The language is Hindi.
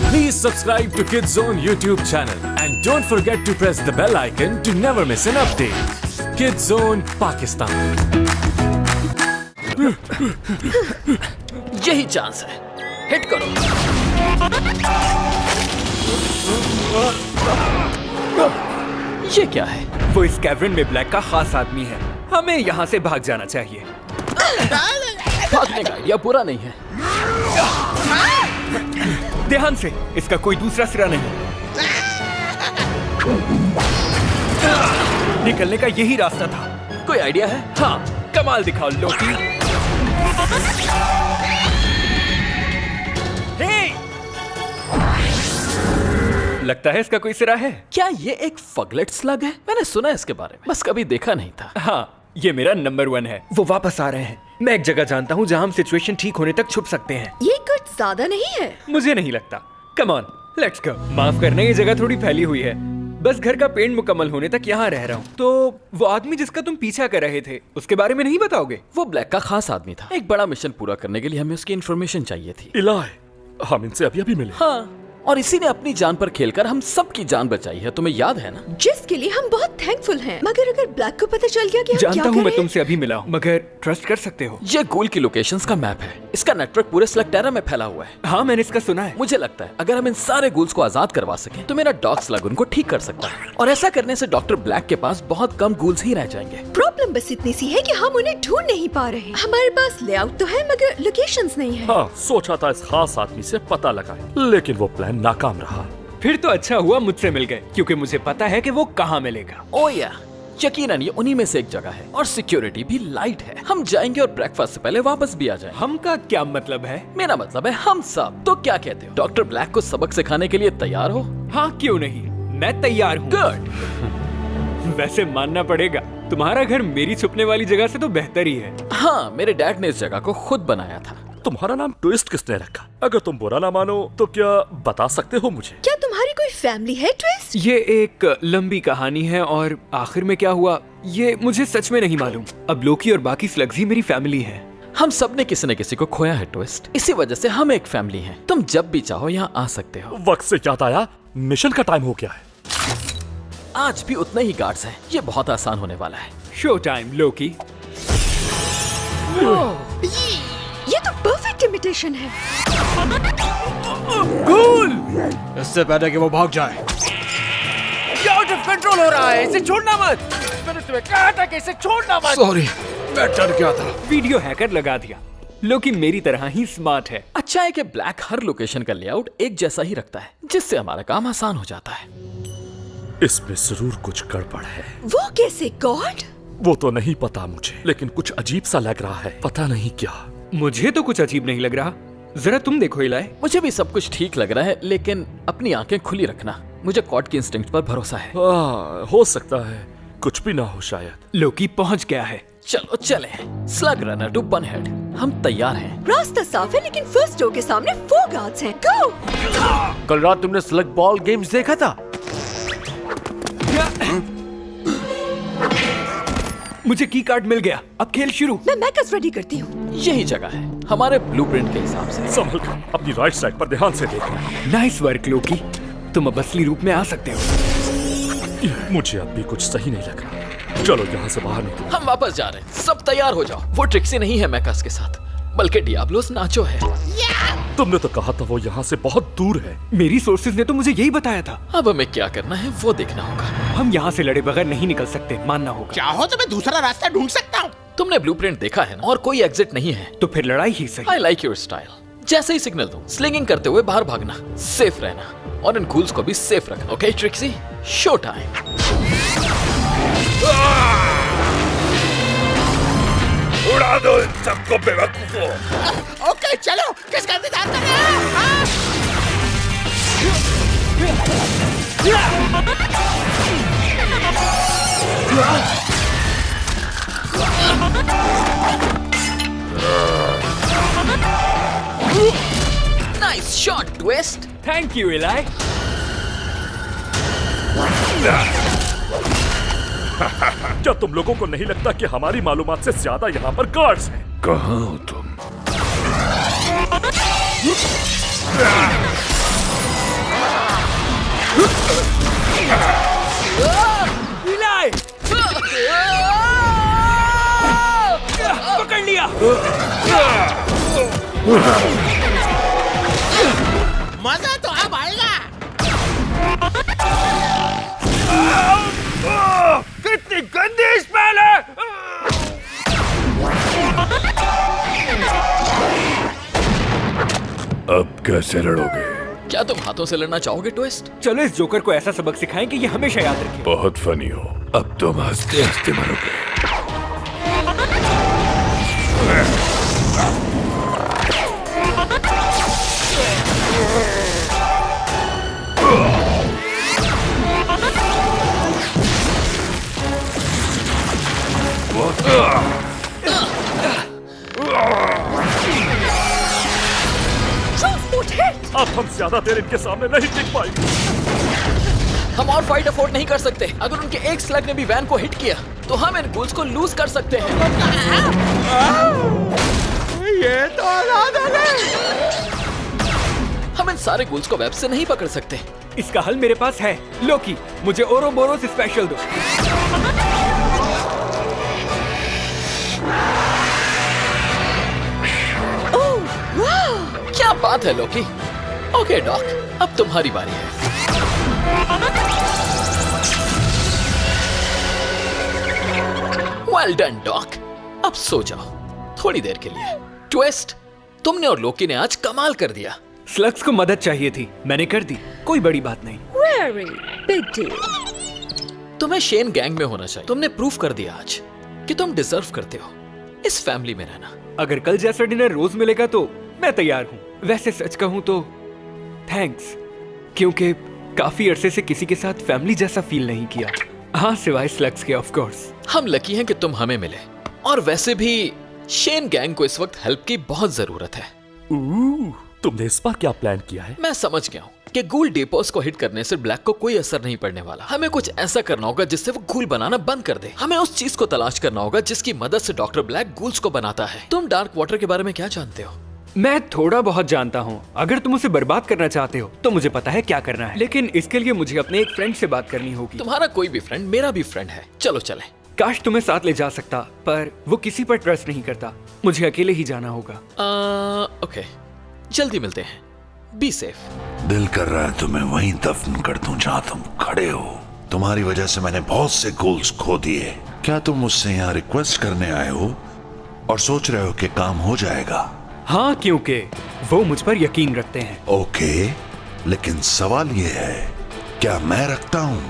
Please subscribe to Kids Zone YouTube channel and don't forget to press the bell icon to never miss an update. Kids Zone Pakistan. यही चांस है, हिट करो। ये क्या है? वो इस कैवर्न में ब्लैक का खास आदमी है। हमें यहाँ से भाग जाना चाहिए। भागने का आइडिया बुरा नहीं है। ध्यान से, इसका कोई दूसरा सिरा नहीं। निकलने का यही रास्ता था। कोई आइडिया है? हाँ, कमाल दिखाओ लोकी। लगता है इसका कोई सिरा है। क्या ये एक फगलेट स्लग है? मैंने सुना है इसके बारे में, बस कभी देखा नहीं था। हाँ, ये मेरा नंबर 1 है। वो वापस आ रहे हैं। मैं एक जगह जानता हूँ जहाँ हम सिचुएशन ठीक होने तक छुप सकते हैं। ये कुछ ज्यादा नहीं है। मुझे नहीं लगता। Come on, let's go. माफ करना, ये जगह थोड़ी फैली हुई है। बस घर का पेंट मुकम्मल होने तक यहाँ रह रहा हूँ। तो वो आदमी जिसका तुम पीछा कर रहे थे, उसके बारे में नहीं बताओगे? वो ब्लैक का खास आदमी था। एक बड़ा मिशन पूरा करने के लिए हमें उसकी इन्फॉर्मेशन चाहिए थी। इलाय, हम इनसे अभी मिले। हाँ, और इसी ने अपनी जान पर खेलकर हम सबकी जान बचाई है। तुम्हें याद है ना? जिसके लिए हम बहुत थैंकफुल हैं। मगर अगर ब्लैक को पता चल गया कि हम जानता क्या हूँ कर मैं रहे हैं? तुमसे अभी मिला हूँ, मगर ट्रस्ट कर सकते हो। ये गूल की लोकेशंस का मैप है। इसका नेटवर्क पूरे स्लगटेरा में फैला हुआ है। हाँ, मैंने इसका सुना है। मुझे लगता है अगर हम इन सारे गूल्स को आजाद करवा सकें तो मेरा डॉग स्लग उनको ठीक कर सकता है। और ऐसा करने से डॉक्टर ब्लैक के पास बहुत कम गूल्स ही रह जाएंगे। प्रॉब्लम बस इतनी सी है कि हम उन्हें ढूंढ नहीं पा रहे। हमारे पास लेआउट तो है मगर लोकेशंस नहीं है। हाँ, सोचा था इस खास आदमी से पता लगाए, लेकिन वो प्लान नाकाम रहा। फिर तो अच्छा हुआ मुझसे मिल गए, क्योंकि मुझे पता है कि वो कहाँ मिलेगा। ओ या, यकीनन ये उन्हीं में से एक जगह है और सिक्योरिटी भी लाइट है। हम जाएंगे और ब्रेकफास्ट से पहले वापस भी आ जाएंगे। हम का क्या मतलब है? मेरा मतलब है हम सब। तो क्या कहते हो? डॉक्टर ब्लैक को सबक सिखाने के लिए तैयार हो? हाँ, क्यों नहीं, मैं तैयार हूँ। गुड। वैसे मानना पड़ेगा, तुम्हारा घर मेरी छुपने वाली जगह से तो बेहतर ही है। हाँ, मेरे डैड ने इस जगह को खुद बनाया था। तुम्हारा नाम ट्विस्ट किसने रखा? अगर तुम बुरा ना मानो तो क्या बता सकते हो मुझे? क्या तुम्हारी कोई फैमिली है ट्विस्ट? ये एक लंबी कहानी है और आखिर में क्या हुआ ये मुझे सच में नहीं मालूम। अब लोकी और बाकी स्लग्स ही मेरी फैमिली है। हम सब ने किसी न किसी को खोया है ट्विस्ट। इसी वजह से हम एक फैमिली हैं। तुम जब भी चाहो यहाँ आ सकते हो। वक्त से याद आया, मिशन का टाइम हो गया है। आज भी उतने ही गार्ड्स हैं। ये बहुत आसान होने वाला है। शो टाइम लोकी। ये तो परफेक्ट इमिटेशन है। इससे पहले कि वो भाग जाए। ये आउट ऑफ कंट्रोल हो रहा है, इसे छोड़ना मत। मैंने तुम्हें कहा था कि इसे छोड़ना मत। सॉरी, मैं डर गया था। वीडियो हैकर लगा दिया। लोकी मेरी तरह ही स्मार्ट है। अच्छा है कि ब्लैक हर लोकेशन का लेआउट एक जैसा ही रखता है, जिससे हमारा काम आसान हो जाता है। इसमें जरूर कुछ गड़बड़ है। वो कैसे गॉड? वो तो नहीं पता मुझे, लेकिन कुछ अजीब सा लग रहा है। पता नहीं क्या। मुझे तो कुछ अजीब नहीं लग रहा। जरा तुम देखो इलाय। मुझे भी सब कुछ ठीक लग रहा है, लेकिन अपनी आंखें खुली रखना। मुझे कॉट की इंस्टिंक्ट पर भरोसा है। हो सकता है कुछ भी ना हो शायद। लोकी पहुंच गया है। चलो चले। स्लग रनर टू बनहेड, हम तैयार हैं। रास्ता साफ है लेकिन फर्स्ट डोर के सामने 4 गार्ड्स हैं। गो! कल रात तुमने स्लग बॉल गेम्स देखा था? मुझे की कार्ड मिल गया, अब खेल शुरू। मैं मैकस रेडी करती हूँ। यही जगह है हमारे ब्लूप्रिंट के हिसाब से। संभल कर अपनी राइट साइड पर ध्यान से देखना। नाइस वर्क लोकी, तुम अब असली रूप में आ सकते हो। मुझे अब भी कुछ सही नहीं लग रहा। चलो यहाँ से बाहर निकलो। हम वापस जा रहे हैं। सब तैयार हो जाओ। वो ट्रिक्सी नहीं है मैकस के साथ, बल्कि डियाब्लोस नाचो है। तुमने तो कहा था वो यहाँ से बहुत दूर है। मेरी सोर्सेज ने तो मुझे यही बताया था। अब हमें क्या करना है वो देखना होगा। हम यहाँ से लड़े बगैर नहीं निकल सकते, मानना होगा। चाहो तो मैं दूसरा रास्ता ढूंढ सकता हूँ। तुमने ब्लूप्रिंट देखा है ना, और कोई एग्जिट नहीं है। तो फिर लड़ाई ही सही। I like your style. जैसे ही सिग्नल दूं, स्लिंगिंग करते हुए बाहर भागना, सेफ रहना और इन गूल्स को भी सेफ रखना। Okay Trixie, show time. उड़ा दो इन सबको बेवकूफों। ओके चलो, किसका इंतजार कर रहे हैं? हाँ? Nice shot twist. Thank you इलाय। क्या तुम लोगों को नहीं लगता कि हमारी मालूमात से ज्यादा यहाँ पर गार्ड्स हैं? कहाँ हो तुम? इलाई! पकड़ लिया। मजा तो अब आएगा। कितनी गंदी स्मेल है। अब कैसे लड़ोगे? क्या तुम हाथों से लड़ना चाहोगे ट्विस्ट? चलो इस जोकर को ऐसा सबक सिखाएं कि ये हमेशा याद रखे। बहुत फनी हो। अब तुम हंसते हंसते मरोगे। अब हम ज्यादा देर इनके सामने नहीं टिक पाएंगे। हम और फाइट अफोर्ड नहीं कर सकते। अगर उनके एक स्लग ने भी वैन को हिट किया तो हम इन गूल्स को लूज कर सकते हैं। ये तो हम इन सारे गूल्स को वेब से नहीं पकड़ सकते। इसका हल मेरे पास है। लोकी, मुझे ओरोबोरोस स्पेशल दो। क्या बात है लोकी। ओके डॉक, अब तुम्हारी बारी है। वेल डन डॉक, अब सो जाओ थोड़ी देर के लिए। ट्विस्ट, तुमने और लोकी ने आज कमाल कर दिया। स्लग्स को मदद चाहिए थी, मैंने कर दी। कोई बड़ी बात नहीं। Very big deal. तुम्हें शेन गैंग में होना चाहिए। तुमने प्रूफ कर दिया आज कि तुम डिजर्व करते हो इस फैमिली में रहना। अगर कल जैसा डिनर रोज मिलेगा तो मैं तैयार हूँ। वैसे सच कहूँ तो थैंक्स, क्योंकि काफी अरसे से किसी के साथ फैमिली जैसा फील नहीं किया। हाँ, सिवाय स्लग्स के ऑफ कोर्स। हम लकी हैं कि तुम हमें मिले। और वैसे भी शेन गैंग को इस वक्त हेल्प की बहुत जरूरत है। तुमने इस बार क्या प्लान किया है? मैं समझ गया हूँ कि गूल डेपोस को हिट करने से ब्लैक को कोई असर नहीं पड़ने वाला। हमें कुछ ऐसा करना होगा जिससे वो गूल बनाना बंद कर दे। हमें उस चीज को तलाश करना होगा जिसकी मदद से डॉक्टर ब्लैक गूल्स को बनाता है। तुम डार्क वाटर के बारे में क्या जानते हो? मैं थोड़ा बहुत जानता हूँ। अगर तुम उसे बर्बाद करना चाहते हो तो मुझे पता है क्या करना है, लेकिन इसके लिए मुझे अपने एक फ्रेंड से बात करनी होगी। तुम्हारा कोई भी फ्रेंड मेरा भी फ्रेंड है। चलो चले। काश तुम्हें साथ ले जा सकता, पर वो किसी पर ट्रस्ट नहीं करता। मुझे अकेले ही जाना होगा। ओके, जल्दी मिलते हैं। Be safe. दिल कर रहा है तुम्हें वहीं दफन कर दूं जहां तुम खड़े हो। तुम्हारी वजह से मैंने बहुत से गोल्स खो दिए। क्या तुम मुझसे यहाँ रिक्वेस्ट करने आए हो और सोच रहे हो कि काम हो जाएगा? हाँ, क्योंकि वो मुझ पर यकीन रखते हैं। ओके, लेकिन सवाल ये है, क्या मैं रखता हूँ?